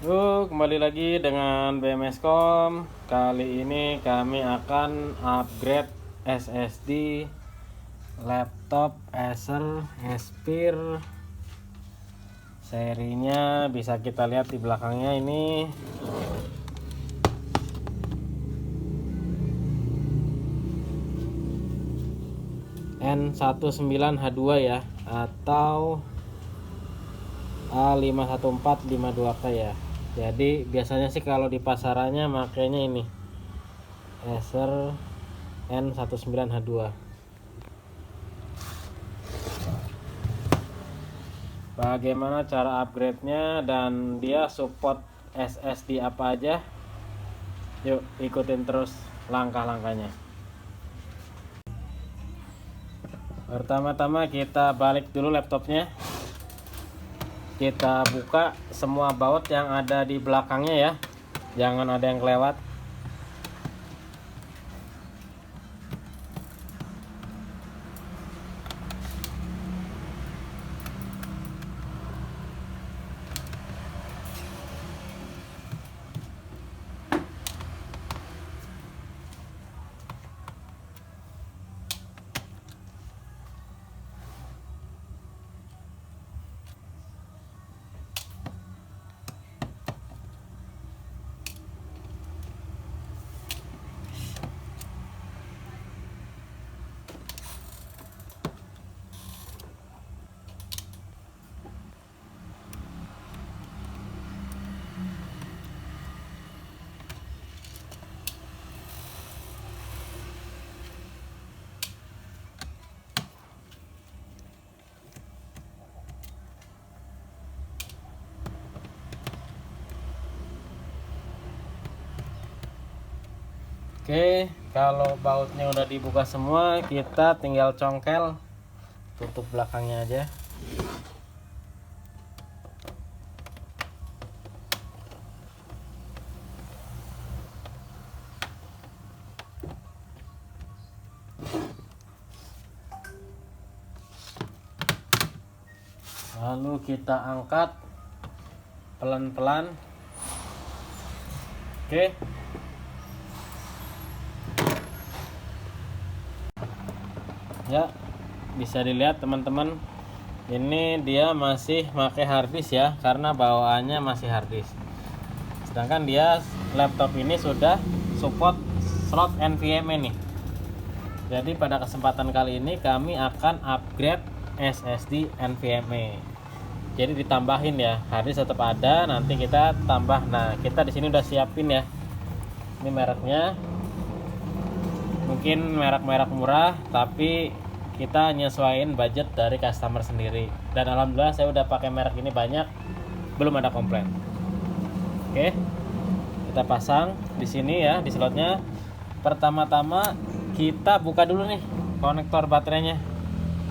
Kembali lagi dengan BMScom. Kali ini kami akan upgrade SSD laptop Acer Aspire. Serinya bisa kita lihat di belakangnya ini. N19H2 ya, atau A51452K ya. Jadi biasanya sih kalau di pasarannya makanya ini Acer N19H2. Bagaimana cara upgrade-nya dan dia support SSD apa aja? Yuk ikutin terus langkah-langkahnya. Pertama-tama kita balik dulu laptopnya. Kita buka semua baut yang ada di belakangnya ya. Jangan ada yang kelewat. Oke, kalau bautnya udah dibuka semua, kita tinggal congkel, tutup belakangnya aja. Lalu kita angkat pelan-pelan. Oke. Ya, bisa dilihat teman-teman, ini dia masih pakai harddisk ya, karena bawaannya masih harddisk. Sedangkan dia laptop ini sudah support slot NVMe nih. Jadi pada kesempatan kali ini kami akan upgrade SSD NVMe. Jadi ditambahin ya, harddisk tetap ada, nanti kita tambah. Nah, kita di sini udah siapin ya. Ini mereknya. Mungkin merek-merek murah, tapi kita nyesuaiin budget dari customer sendiri. Dan alhamdulillah saya udah pakai merek ini banyak, belum ada komplain. Oke, kita pasang di sini ya, di slotnya. Pertama-tama kita buka dulu nih konektor baterainya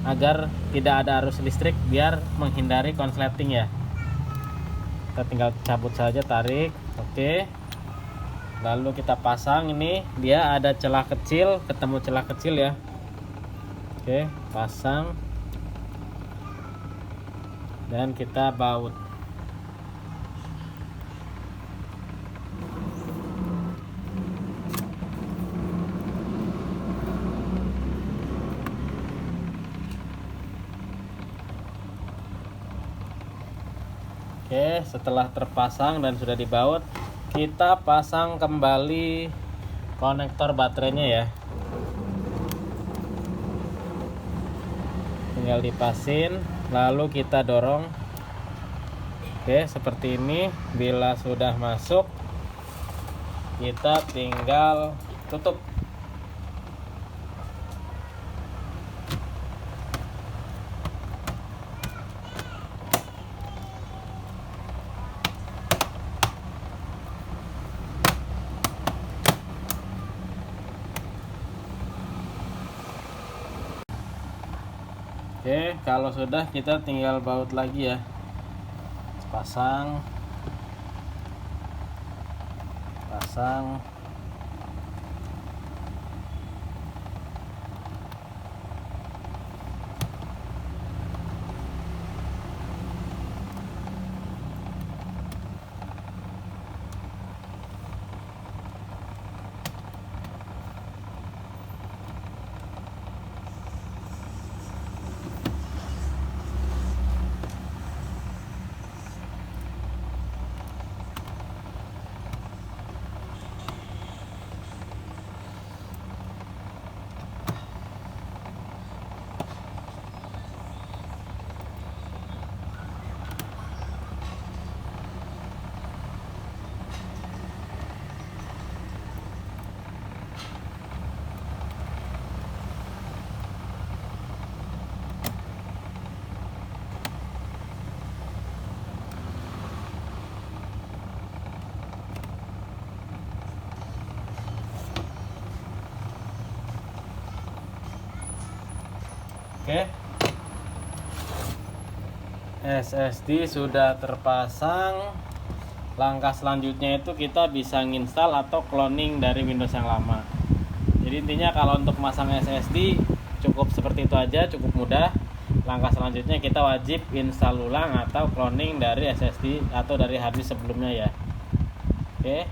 agar tidak ada arus listrik, biar menghindari konsleting ya. Kita tinggal cabut saja, tarik. Oke, lalu kita pasang. Ini dia ada celah kecil, ketemu celah kecil ya. Oke, pasang dan kita baut. Oke, setelah terpasang dan sudah dibaut, kita pasang kembali konektor baterainya ya. Tinggal dipasin, lalu kita dorong. Oke, seperti ini. Bila sudah masuk, kita tinggal tutup. Oke, kalau sudah kita tinggal baut lagi ya. Pasang. Oke, SSD sudah terpasang. Langkah selanjutnya itu kita bisa nginstal atau cloning dari Windows yang lama. Jadi intinya kalau untuk masang SSD cukup seperti itu aja, cukup mudah. Langkah selanjutnya kita wajib install ulang atau cloning dari SSD atau dari harddisk sebelumnya ya. Oke.